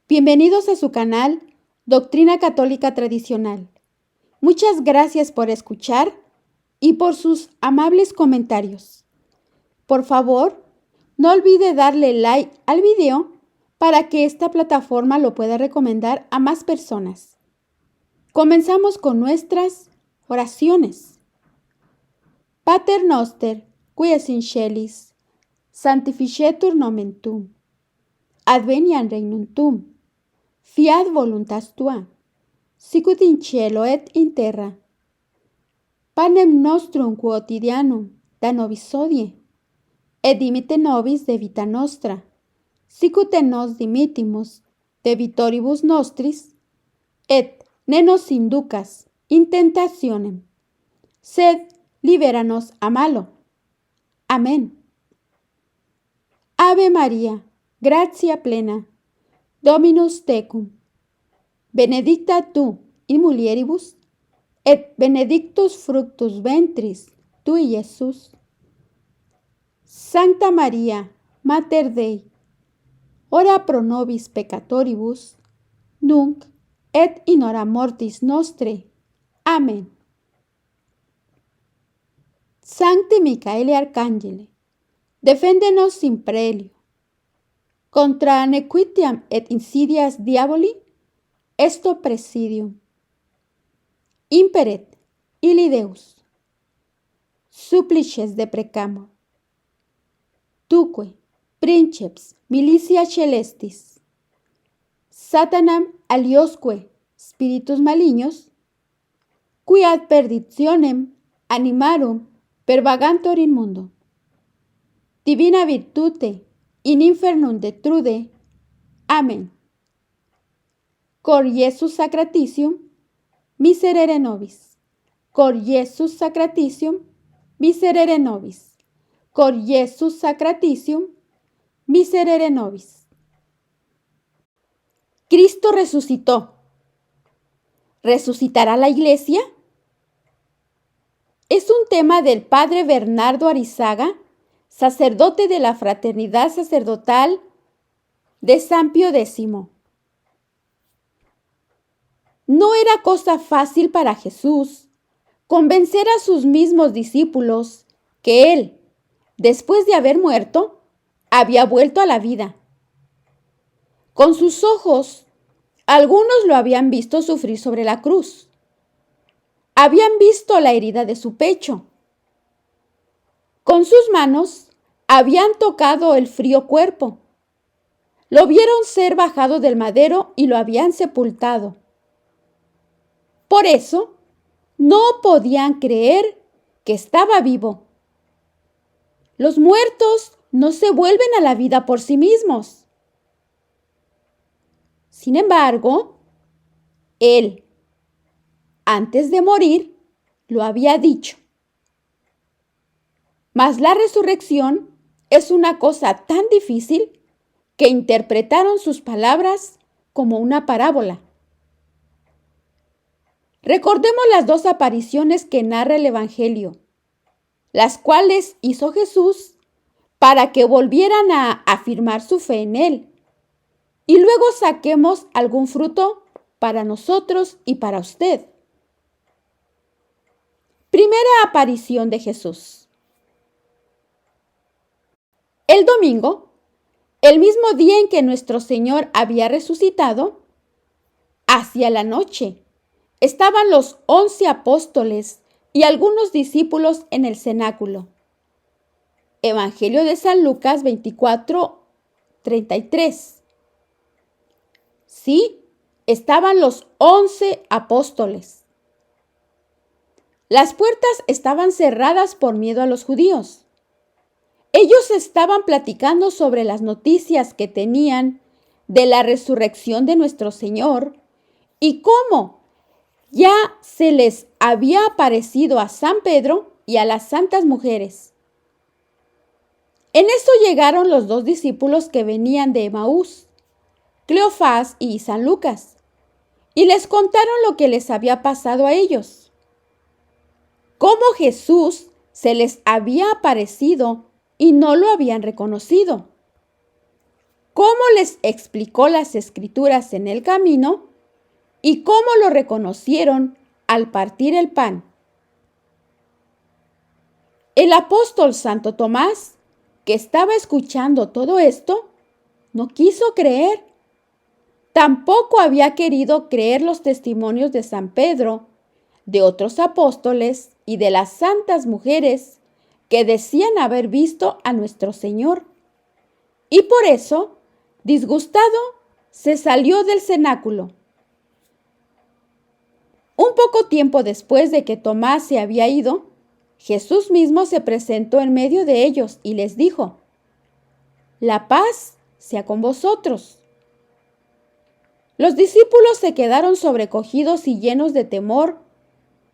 Bienvenidos a su canal Doctrina Católica Tradicional. Muchas gracias por escuchar y por sus amables comentarios. Por favor, no olvide darle like al video para que esta plataforma lo pueda recomendar a más personas. Comenzamos con nuestras oraciones. Pater noster, qui es in celis, sanctificetur nomen tuum. Adveniat regnum tuum. Fiat voluntas tua, sicut in cielo et in terra. Panem nostrum quotidianum da nobis hodie, et dimitte nobis debita nostra, sicut et nos dimittimus debitoribus nostris, et ne nos inducas in tentationem, sed libera nos a malo. Amén. Ave María, gratia plena, Dominus tecum, benedicta tu in mulieribus, et benedictus fructus ventris tui, Iesus. Sancta Maria, Mater Dei, ora pro nobis peccatoribus, nunc et in hora mortis nostre. Amén. Sancte Micaele Arcangele, defende-nos in prelio. Contra nequitiam et insidias diaboli, esto presidium. Imperet, illi Deus. Supplices deprecamur. Tuque, princeps militia celestis. Satanam aliosque spiritus malignos, qui ad perditionem animarum pervagantur in mundo. Divina virtute in infernum detrude. Amén. Cor Iesus sacratitium, miserere nobis. Cor Iesus sacratitium, miserere nobis. Cor Iesus sacratitium, miserere nobis. Cristo resucitó. ¿Resucitará la Iglesia? Es un tema del Padre Bernardo Arizaga, sacerdote de la Fraternidad Sacerdotal de San Pío X. No era cosa fácil para Jesús convencer a sus mismos discípulos que Él, después de haber muerto, había vuelto a la vida. Con sus ojos, algunos lo habían visto sufrir sobre la cruz. Habían visto la herida de su pecho. Con sus manos habían tocado el frío cuerpo. Lo vieron ser bajado del madero y lo habían sepultado. Por eso, no podían creer que estaba vivo. Los muertos no se vuelven a la vida por sí mismos. Sin embargo, Él, antes de morir, lo había dicho. Mas la resurrección es una cosa tan difícil que interpretaron sus palabras como una parábola. Recordemos las dos apariciones que narra el Evangelio, las cuales hizo Jesús para que volvieran a afirmar su fe en Él y luego saquemos algún fruto para nosotros y para usted. Primera aparición de Jesús. El domingo, el mismo día en que nuestro Señor había resucitado, hacia la noche, estaban los 11 apóstoles y algunos discípulos en el cenáculo. Evangelio de San Lucas 24:33. Sí, estaban los 11 apóstoles. Las puertas estaban cerradas por miedo a los judíos. Ellos estaban platicando sobre las noticias que tenían de la resurrección de nuestro Señor y cómo ya se les había aparecido a San Pedro y a las santas mujeres. En eso llegaron los dos discípulos que venían de Emaús, Cleofás y San Lucas, y les contaron lo que les había pasado a ellos. Cómo Jesús se les había aparecido y no lo habían reconocido. cómo les explicó las escrituras en el camino y cómo lo reconocieron al partir el pan. El apóstol Santo Tomás, que estaba escuchando todo esto, no quiso creer. Tampoco había querido creer los testimonios de San Pedro, de otros apóstoles y de las santas mujeres que decían haber visto a nuestro Señor. Y por eso, disgustado, se salió del cenáculo. Un poco tiempo después de que Tomás se había ido, Jesús mismo se presentó en medio de ellos y les dijo: «La paz sea con vosotros». Los discípulos se quedaron sobrecogidos y llenos de temor,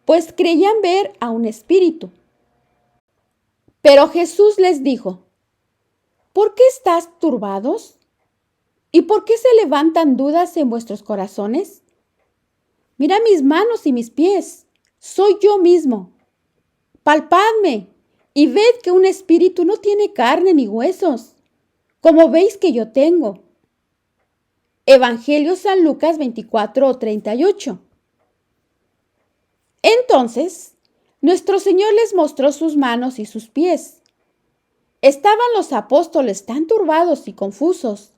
pues creían ver a un espíritu. Pero Jesús les dijo: «¿Por qué estáis turbados? ¿Y por qué se levantan dudas en vuestros corazones? Mirad mis manos y mis pies, soy yo mismo. Palpadme y ved que un espíritu no tiene carne ni huesos, como veis que yo tengo». Evangelio San Lucas 24:38. Entonces, nuestro Señor les mostró sus manos y sus pies. Estaban los apóstoles tan turbados y confusos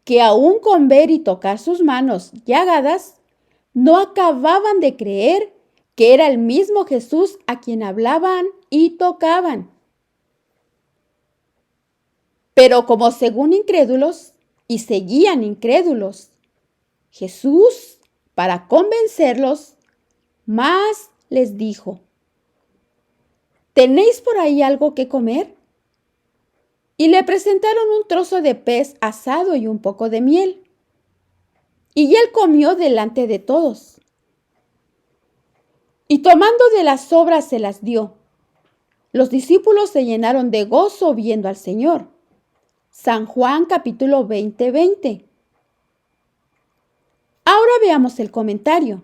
que aún con ver y tocar sus manos llagadas, no acababan de creer que era el mismo Jesús a quien hablaban y tocaban. Pero como según incrédulos, y seguían incrédulos, Jesús, para convencerlos, más les dijo: ¿tenéis por ahí algo que comer? Y le presentaron un trozo de pez asado y un poco de miel. Y él comió delante de todos. Y tomando de las sobras se las dio. Los discípulos se llenaron de gozo viendo al Señor. San Juan capítulo 20:20. Ahora veamos el comentario.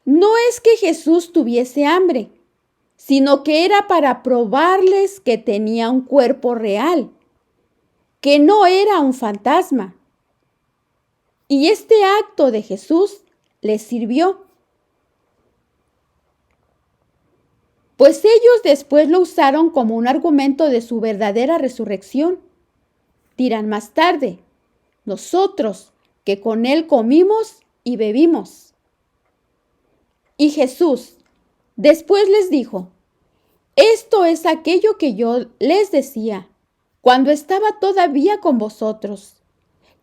No es que Jesús tuviese hambre, sino que era para probarles que tenía un cuerpo real, que no era un fantasma. Y este acto de Jesús les sirvió, pues ellos después lo usaron como un argumento de su verdadera resurrección. Dirán más tarde: nosotros que con él comimos y bebimos. Y Jesús después les dijo: esto es aquello que yo les decía cuando estaba todavía con vosotros,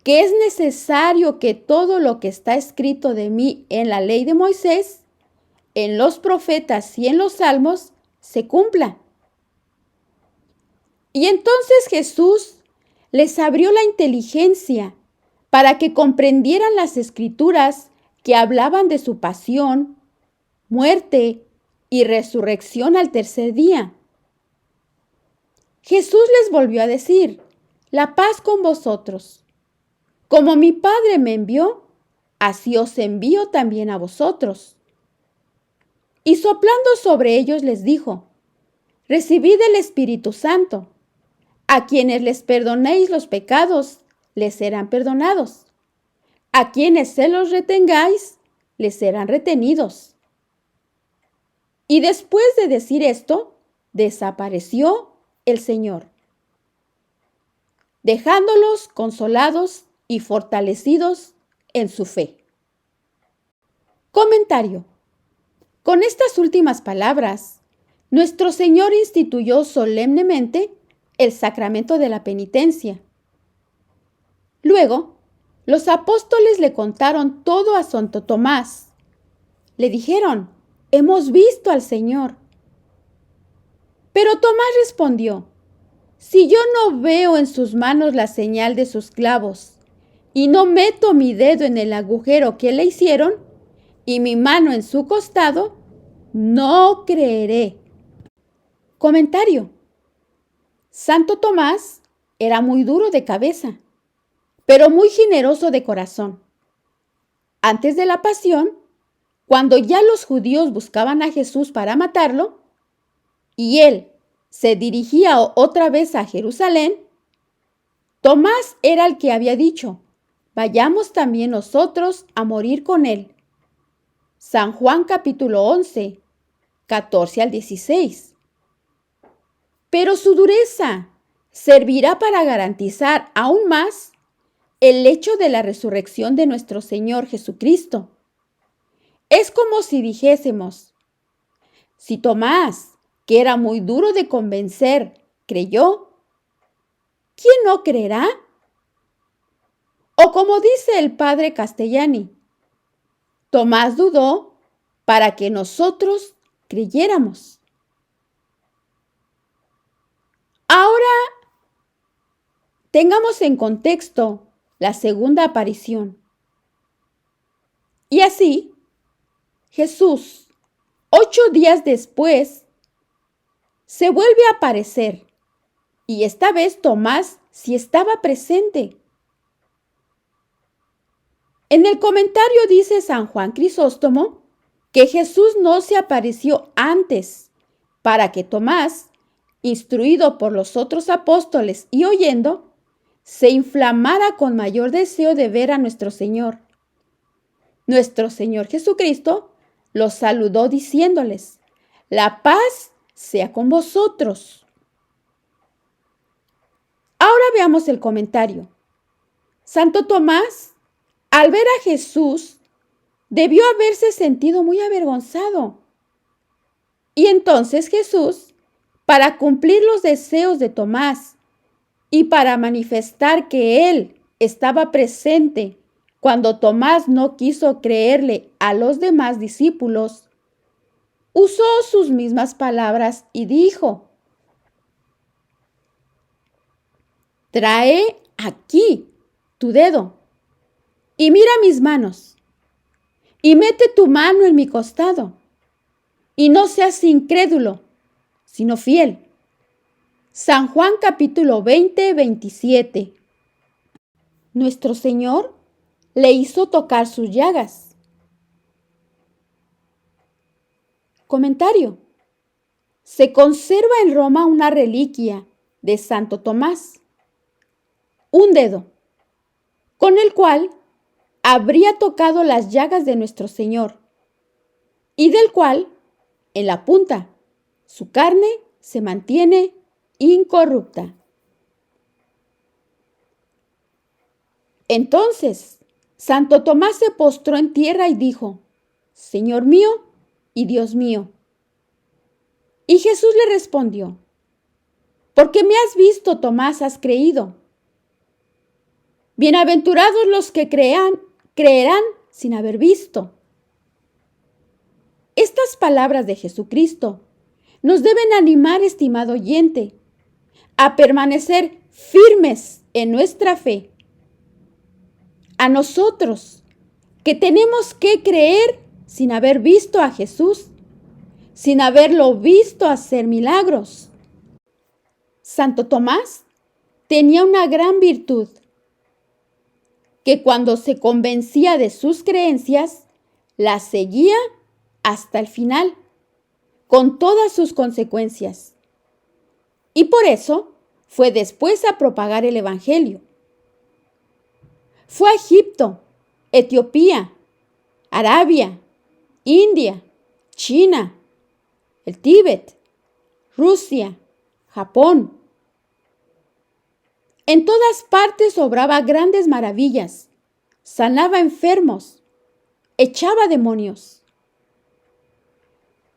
que es necesario que todo lo que está escrito de mí en la ley de Moisés, en los profetas y en los salmos, se cumpla. Y entonces Jesús les abrió la inteligencia para que comprendieran las escrituras que hablaban de su pasión, muerte y resurrección al tercer día. Jesús les volvió a decir: la paz con vosotros. Como mi Padre me envió, así os envío también a vosotros. Y soplando sobre ellos les dijo: recibid el Espíritu Santo. A quienes les perdonéis los pecados, les serán perdonados. A quienes se los retengáis, les serán retenidos. Y después de decir esto, desapareció el Señor, dejándolos consolados y fortalecidos en su fe. Comentario. Con estas últimas palabras, nuestro Señor instituyó solemnemente el sacramento de la penitencia. Luego, los apóstoles le contaron todo a Santo Tomás. Le dijeron: hemos visto al Señor. Pero Tomás respondió: si yo no veo en sus manos la señal de sus clavos, y no meto mi dedo en el agujero que le hicieron, y mi mano en su costado, no creeré. Comentario. Santo Tomás era muy duro de cabeza, pero muy generoso de corazón. Antes de la pasión, cuando ya los judíos buscaban a Jesús para matarlo, y él se dirigía otra vez a Jerusalén, Tomás era el que había dicho: vayamos también nosotros a morir con él. San Juan capítulo 11, 14 al 16. Pero su dureza servirá para garantizar aún más el hecho de la resurrección de nuestro Señor Jesucristo. Es como si dijésemos: si Tomás, que era muy duro de convencer, creyó, ¿quién no creerá? O como dice el padre Castellani, Tomás dudó para que nosotros creyéramos. Ahora tengamos en contexto la segunda aparición. Y así, Jesús, 8 días después, se vuelve a aparecer, y esta vez Tomás sí estaba presente. En el comentario dice San Juan Crisóstomo que Jesús no se apareció antes para que Tomás, instruido por los otros apóstoles y oyendo, se inflamara con mayor deseo de ver a nuestro Señor. Nuestro Señor Jesucristo los saludó diciéndoles: la paz sea con vosotros. Ahora veamos el comentario. Santo Tomás, al ver a Jesús, debió haberse sentido muy avergonzado. Y entonces Jesús, para cumplir los deseos de Tomás y para manifestar que Él estaba presente cuando Tomás no quiso creerle a los demás discípulos, usó sus mismas palabras y dijo: trae aquí tu dedo y mira mis manos, y mete tu mano en mi costado, y no seas incrédulo, sino fiel. San Juan capítulo 20, 27. Nuestro Señor le hizo tocar sus llagas. Comentario. Se conserva en Roma una reliquia de Santo Tomás, un dedo, con el cual habría tocado las llagas de nuestro Señor, y del cual, en la punta, su carne se mantiene incorrupta. Entonces, Santo Tomás se postró en tierra y dijo: Señor mío y Dios mío. Y Jesús le respondió: porque me has visto, Tomás, has creído. Bienaventurados los que creerán sin haber visto. Estas palabras de Jesucristo nos deben animar, estimado oyente, a permanecer firmes en nuestra fe. A nosotros, que tenemos que creer sin haber visto a Jesús, sin haberlo visto hacer milagros. Santo Tomás tenía una gran virtud, que cuando se convencía de sus creencias, las seguía hasta el final, con todas sus consecuencias. Y por eso fue después a propagar el Evangelio. Fue a Egipto, Etiopía, Arabia, India, China, el Tíbet, Rusia, Japón. En todas partes obraba grandes maravillas, sanaba enfermos, echaba demonios.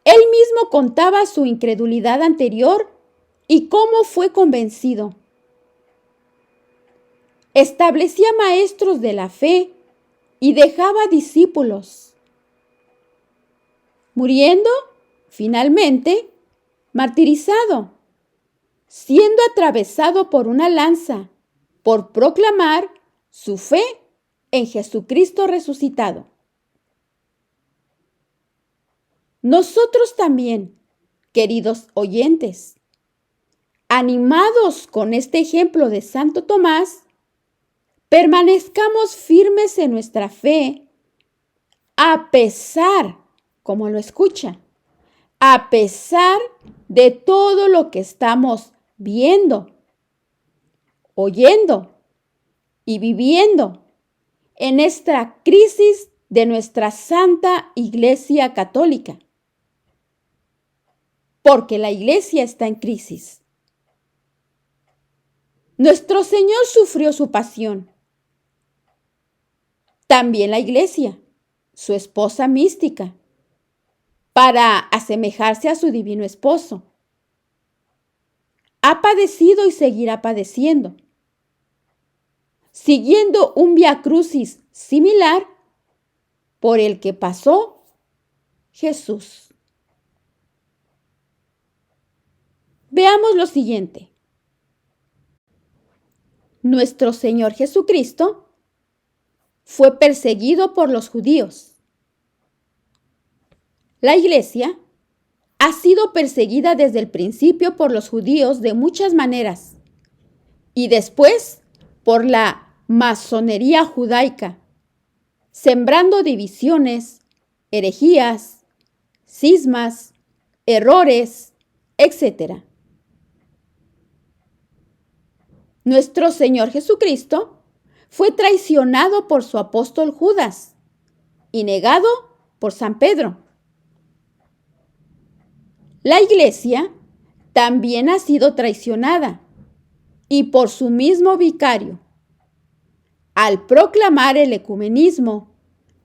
Él mismo contaba su incredulidad anterior y cómo fue convencido. Establecía maestros de la fe y dejaba discípulos. Muriendo, finalmente, martirizado, siendo atravesado por una lanza, por proclamar su fe en Jesucristo resucitado. Nosotros también, queridos oyentes, animados con este ejemplo de Santo Tomás, permanezcamos firmes en nuestra fe, a pesar, como lo escucha, a pesar de todo lo que estamos viendo, oyendo y viviendo en esta crisis de nuestra Santa Iglesia Católica. Porque la Iglesia está en crisis. Nuestro Señor sufrió su pasión. También la Iglesia, su esposa mística, para asemejarse a su divino esposo. Ha padecido y seguirá padeciendo, siguiendo un vía crucis similar por el que pasó Jesús. Veamos lo siguiente. Nuestro Señor Jesucristo fue perseguido por los judíos. La Iglesia ha sido perseguida desde el principio por los judíos de muchas maneras y después por la masonería judaica, sembrando divisiones, herejías, cismas, errores, etc. Nuestro Señor Jesucristo fue traicionado por su apóstol Judas y negado por San Pedro. La Iglesia también ha sido traicionada y por su mismo vicario, al proclamar el ecumenismo,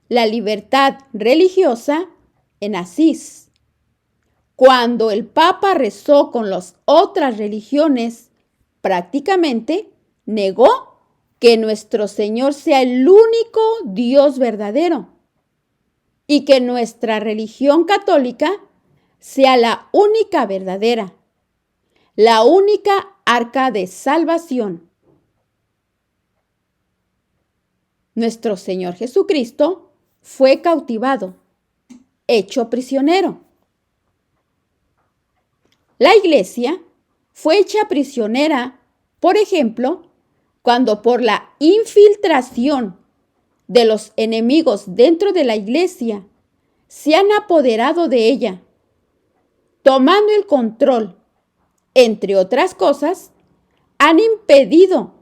la libertad religiosa en Asís. Cuando el Papa rezó con las otras religiones, prácticamente negó que nuestro Señor sea el único Dios verdadero y que nuestra religión católica sea la única verdadera, la única arca de salvación. Nuestro Señor Jesucristo fue cautivado, hecho prisionero. La Iglesia fue hecha prisionera, por ejemplo, cuando por la infiltración de los enemigos dentro de la Iglesia se han apoderado de ella, tomando el control, entre otras cosas, han impedido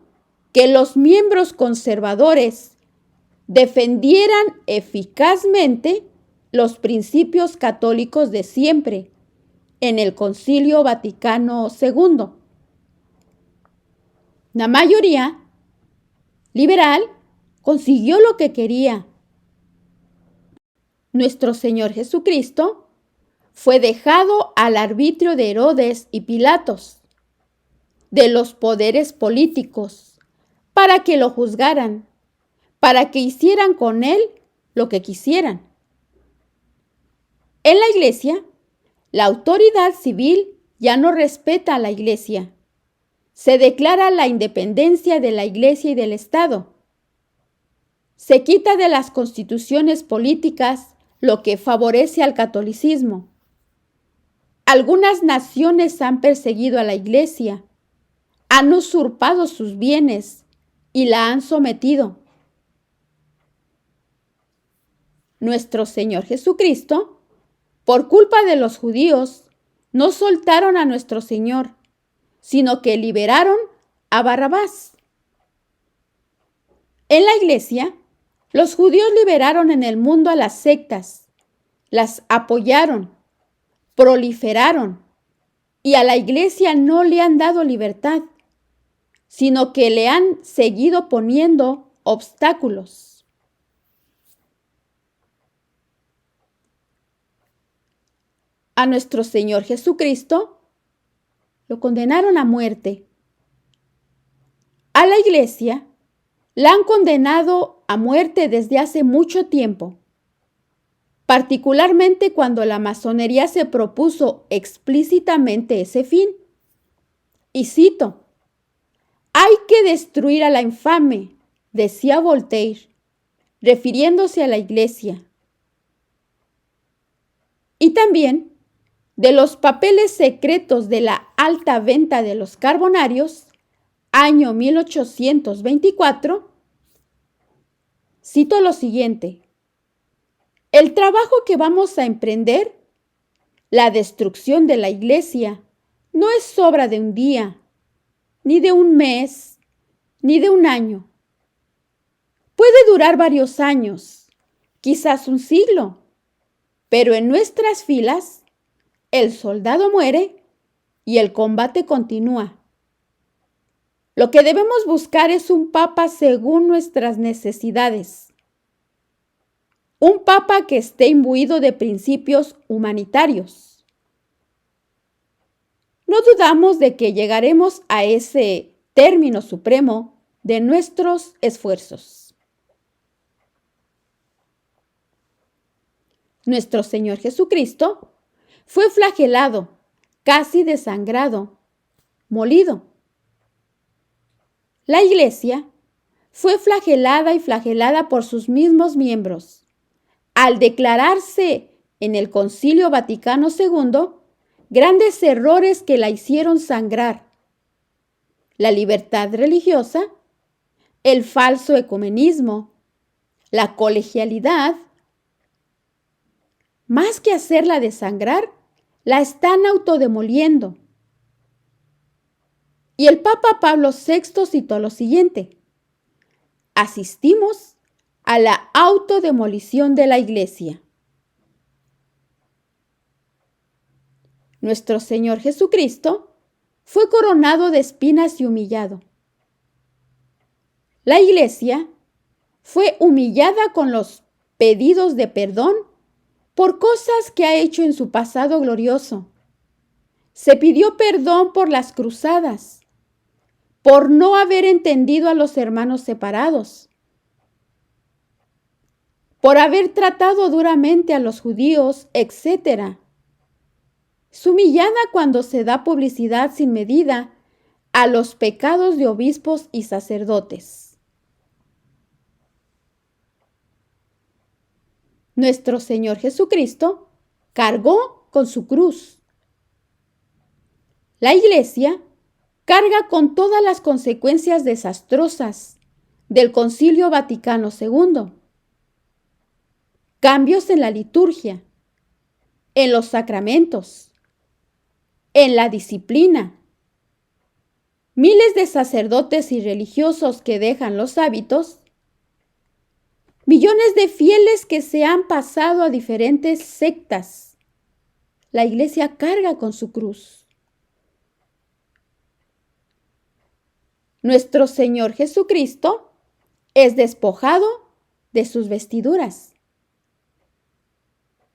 que los miembros conservadores defendieran eficazmente los principios católicos de siempre en el Concilio Vaticano II. La mayoría liberal consiguió lo que quería. Nuestro Señor Jesucristo fue dejado al arbitrio de Herodes y Pilatos, de los poderes políticos, para que lo juzgaran, para que hicieran con él lo que quisieran. En la Iglesia, la autoridad civil ya no respeta a la Iglesia. Se declara la independencia de la Iglesia y del Estado. Se quita de las constituciones políticas lo que favorece al catolicismo. Algunas naciones han perseguido a la Iglesia, han usurpado sus bienes y la han sometido. Nuestro Señor Jesucristo, por culpa de los judíos, no soltaron a nuestro Señor, sino que liberaron a Barrabás. En la Iglesia, los judíos liberaron en el mundo a las sectas, las apoyaron, proliferaron, y a la Iglesia no le han dado libertad, sino que le han seguido poniendo obstáculos. A nuestro Señor Jesucristo lo condenaron a muerte. A la Iglesia la han condenado a muerte desde hace mucho tiempo, particularmente cuando la masonería se propuso explícitamente ese fin. Y cito: «Hay que destruir a la infame», decía Voltaire, refiriéndose a la Iglesia. Y también de los papeles secretos de la alta venta de los carbonarios, año 1824, cito lo siguiente: «El trabajo que vamos a emprender, la destrucción de la Iglesia, no es obra de un día, ni de un mes, ni de un año. Puede durar varios años, quizás un siglo, pero en nuestras filas el soldado muere y el combate continúa. Lo que debemos buscar es un papa según nuestras necesidades. Un papa que esté imbuido de principios humanitarios. No dudamos de que llegaremos a ese término supremo de nuestros esfuerzos. Nuestro Señor Jesucristo fue flagelado, casi desangrado, molido. La Iglesia fue flagelada y flagelada por sus mismos miembros, al declararse en el Concilio Vaticano II grandes errores que la hicieron sangrar: la libertad religiosa, el falso ecumenismo, la colegialidad. Más que hacerla desangrar, la están autodemoliendo. Y el Papa Pablo VI citó lo siguiente: asistimos a la autodemolición de la Iglesia. Nuestro Señor Jesucristo fue coronado de espinas y humillado. La Iglesia fue humillada con los pedidos de perdón por cosas que ha hecho en su pasado glorioso. Se pidió perdón por las cruzadas, por no haber entendido a los hermanos separados, por haber tratado duramente a los judíos, etc. Es humillada cuando se da publicidad sin medida a los pecados de obispos y sacerdotes. Nuestro Señor Jesucristo cargó con su cruz. La Iglesia carga con todas las consecuencias desastrosas del Concilio Vaticano II. Cambios en la liturgia, en los sacramentos, en la disciplina. Miles de sacerdotes y religiosos que dejan los hábitos. Millones de fieles que se han pasado a diferentes sectas. La Iglesia carga con su cruz. Nuestro Señor Jesucristo es despojado de sus vestiduras.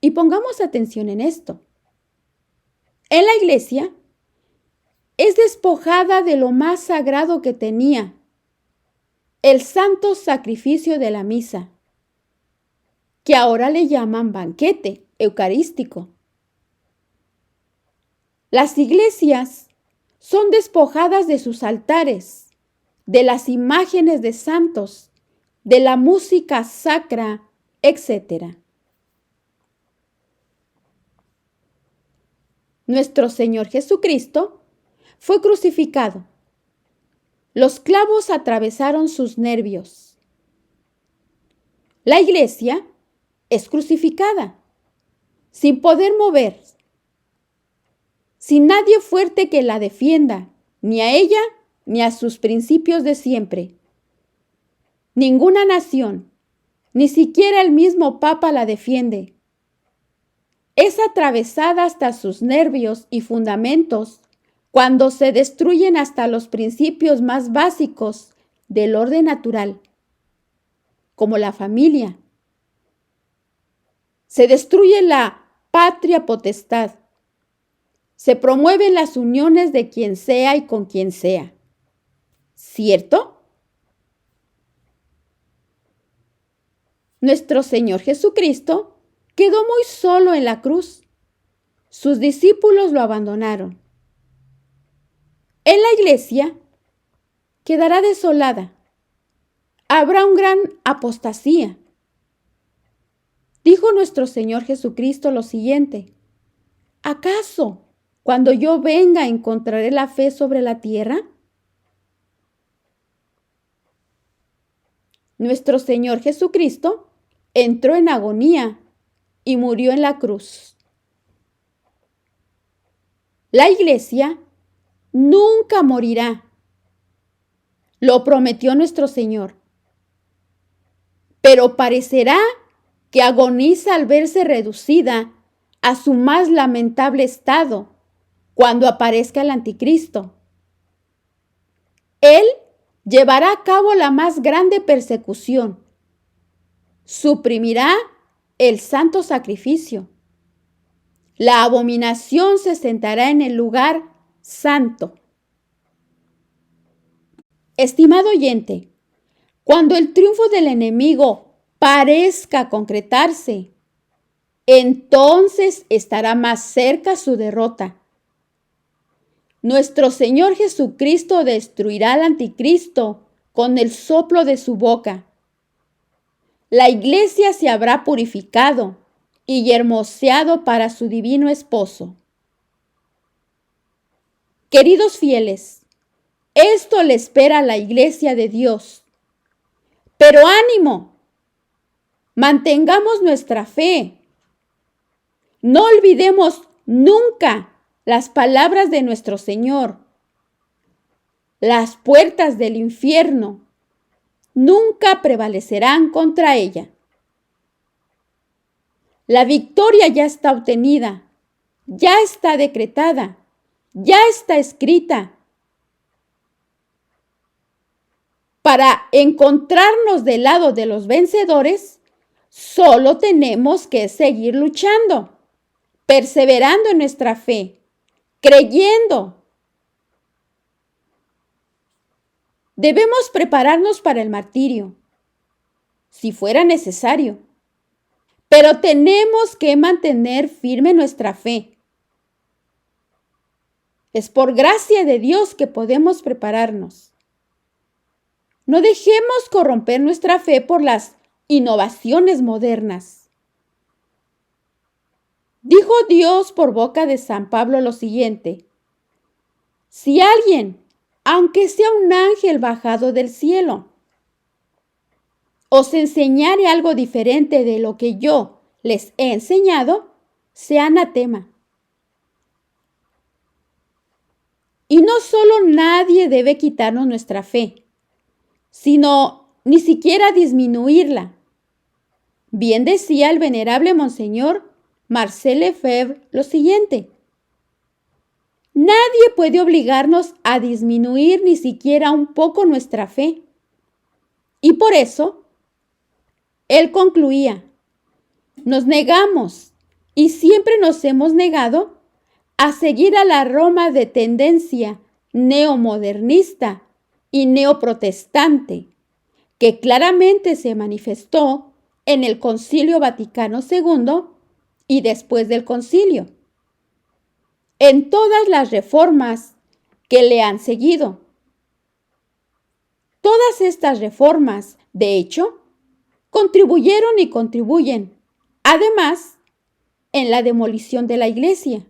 Y pongamos atención en esto. En la Iglesia es despojada de lo más sagrado que tenía, el santo sacrificio de la misa, que ahora le llaman banquete eucarístico. Las iglesias son despojadas de sus altares, de las imágenes de santos, de la música sacra, etc. Nuestro Señor Jesucristo fue crucificado. Los clavos atravesaron sus nervios. La Iglesia es crucificada, sin poder mover, sin nadie fuerte que la defienda, ni a ella ni a sus principios de siempre. Ninguna nación, ni siquiera el mismo Papa la defiende. Es atravesada hasta sus nervios y fundamentos cuando se destruyen hasta los principios más básicos del orden natural, como la familia. Se destruye la patria potestad. Se promueven las uniones de quien sea y con quien sea. ¿Cierto? Nuestro Señor Jesucristo quedó muy solo en la cruz. Sus discípulos lo abandonaron. En la Iglesia quedará desolada. Habrá una gran apostasía. Dijo nuestro Señor Jesucristo lo siguiente: ¿acaso cuando yo venga encontraré la fe sobre la tierra? Nuestro Señor Jesucristo entró en agonía y murió en la cruz. La Iglesia nunca morirá. Lo prometió nuestro Señor. pero parecerá que agoniza al verse reducida a su más lamentable estado cuando aparezca el anticristo. Él llevará a cabo la más grande persecución. Suprimirá el santo sacrificio. La abominación se sentará en el lugar santo. Estimado oyente, cuando el triunfo del enemigo parezca concretarse, entonces estará más cerca su derrota. Nuestro Señor Jesucristo destruirá al anticristo con el soplo de su boca. La iglesia se habrá purificado y hermoseado para su divino esposo. Queridos fieles, esto le espera a la iglesia de Dios. Pero ánimo, mantengamos nuestra fe. No olvidemos nunca las palabras de nuestro Señor. Las puertas del infierno nunca prevalecerán contra ella. La victoria ya está obtenida, ya está decretada, ya está escrita. Para encontrarnos del lado de los vencedores, solo tenemos que seguir luchando, perseverando en nuestra fe, creyendo. Debemos prepararnos para el martirio, si fuera necesario, pero tenemos que mantener firme nuestra fe. Es por gracia de Dios que podemos prepararnos. No dejemos corromper nuestra fe por las innovaciones modernas. Dijo Dios por boca de San Pablo lo siguiente: si alguien, aunque sea un ángel bajado del cielo, os enseñare algo diferente de lo que yo les he enseñado, sea anatema. Y no solo nadie debe quitarnos nuestra fe, sino ni siquiera disminuirla. Bien decía el venerable Monseñor Marcel Lefebvre lo siguiente: nadie puede obligarnos a disminuir ni siquiera un poco nuestra fe. Y por eso, él concluía: nos negamos y siempre nos hemos negado a seguir a la Roma de tendencia neomodernista y neoprotestante, que claramente se manifestó en el Concilio Vaticano II y después del concilio, en todas las reformas que le han seguido. Todas estas reformas, de hecho, contribuyeron y contribuyen, además, en la demolición de la Iglesia,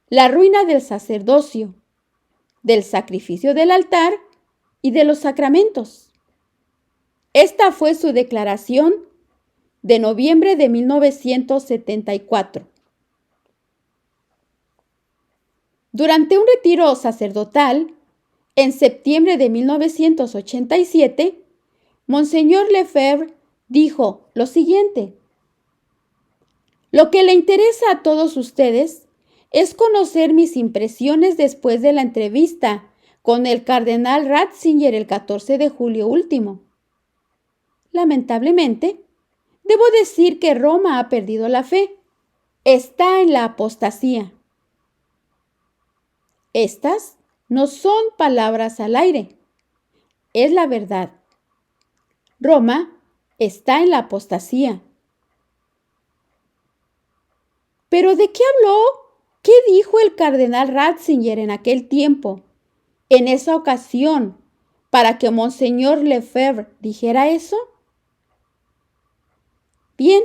la ruina del sacerdocio, del sacrificio del altar y de los sacramentos. Esta fue su declaración de noviembre de 1974. Durante un retiro sacerdotal, en septiembre de 1987, Monseñor Lefebvre dijo lo siguiente: lo que le interesa a todos ustedes es conocer mis impresiones después de la entrevista con el cardenal Ratzinger el 14 de julio último. Lamentablemente, debo decir que Roma ha perdido la fe. Está en la apostasía. Estas no son palabras al aire. Es la verdad. Roma está en la apostasía. ¿Pero de qué habló? ¿Qué dijo el cardenal Ratzinger en aquel tiempo, en esa ocasión, para que Monseñor Lefebvre dijera eso? Bien,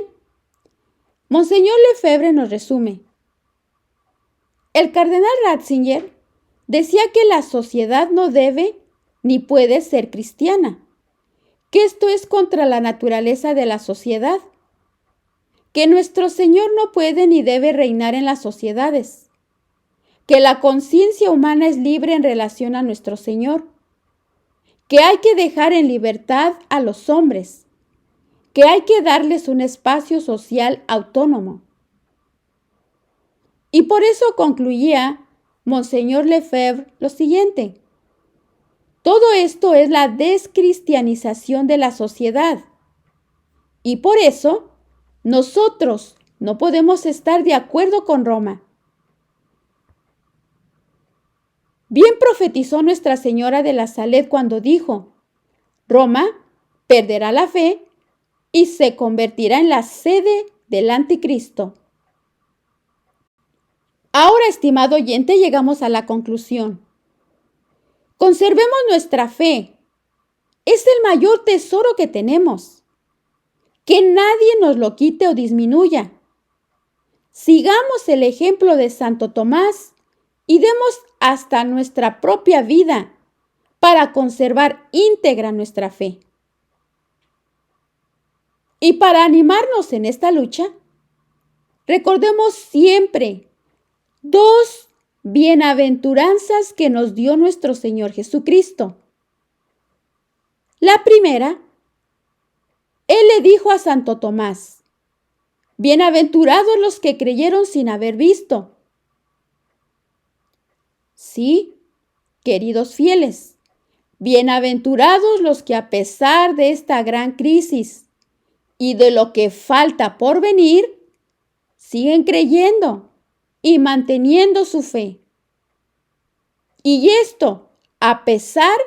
Monseñor Lefebvre nos resume. El cardenal Ratzinger decía que la sociedad no debe ni puede ser cristiana, que esto es contra la naturaleza de la sociedad, que nuestro Señor no puede ni debe reinar en las sociedades, que la conciencia humana es libre en relación a nuestro Señor, que hay que dejar en libertad a los hombres, que hay que darles un espacio social autónomo. Y por eso concluía Monseñor Lefebvre lo siguiente: todo esto es la descristianización de la sociedad. Y por eso, nosotros no podemos estar de acuerdo con Roma. Bien profetizó Nuestra Señora de la Salette cuando dijo: Roma perderá la fe y se convertirá en la sede del anticristo. Ahora, estimado oyente, llegamos a la conclusión. Conservemos nuestra fe. Es el mayor tesoro que tenemos. Que nadie nos lo quite o disminuya. Sigamos el ejemplo de Santo Tomás y demos hasta nuestra propia vida para conservar íntegra nuestra fe. Y para animarnos en esta lucha, recordemos siempre dos bienaventuranzas que nos dio nuestro Señor Jesucristo. La primera, Él le dijo a Santo Tomás: bienaventurados los que creyeron sin haber visto. Sí, queridos fieles, bienaventurados los que a pesar de esta gran crisis y de lo que falta por venir, siguen creyendo y manteniendo su fe. Y esto a pesar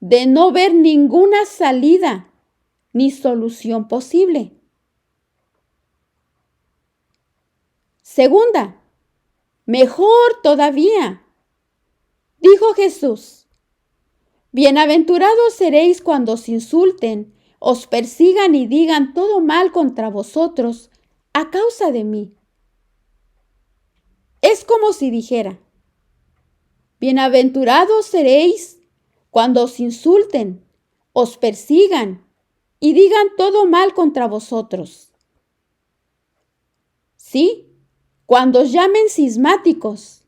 de no ver ninguna salida ni solución posible. Segunda, mejor todavía, dijo Jesús: bienaventurados seréis cuando os insulten, os persigan y digan todo mal contra vosotros a causa de mí. Es como si dijera: bienaventurados seréis cuando os insulten, os persigan y digan todo mal contra vosotros. Sí, cuando os llamen cismáticos,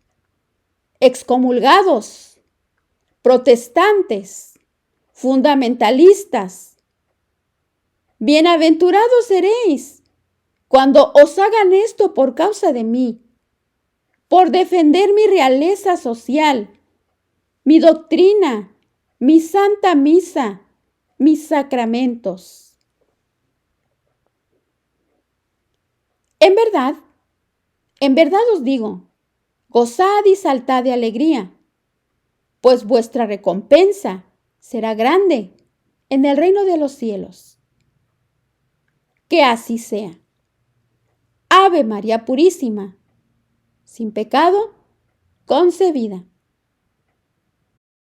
excomulgados, protestantes, fundamentalistas. Bienaventurados seréis cuando os hagan esto por causa de mí, por defender mi realeza social, mi doctrina, mi santa misa, mis sacramentos. En verdad os digo, gozad y saltad de alegría, pues vuestra recompensa será grande en el reino de los cielos. Que así sea. Ave María Purísima, sin pecado concebida.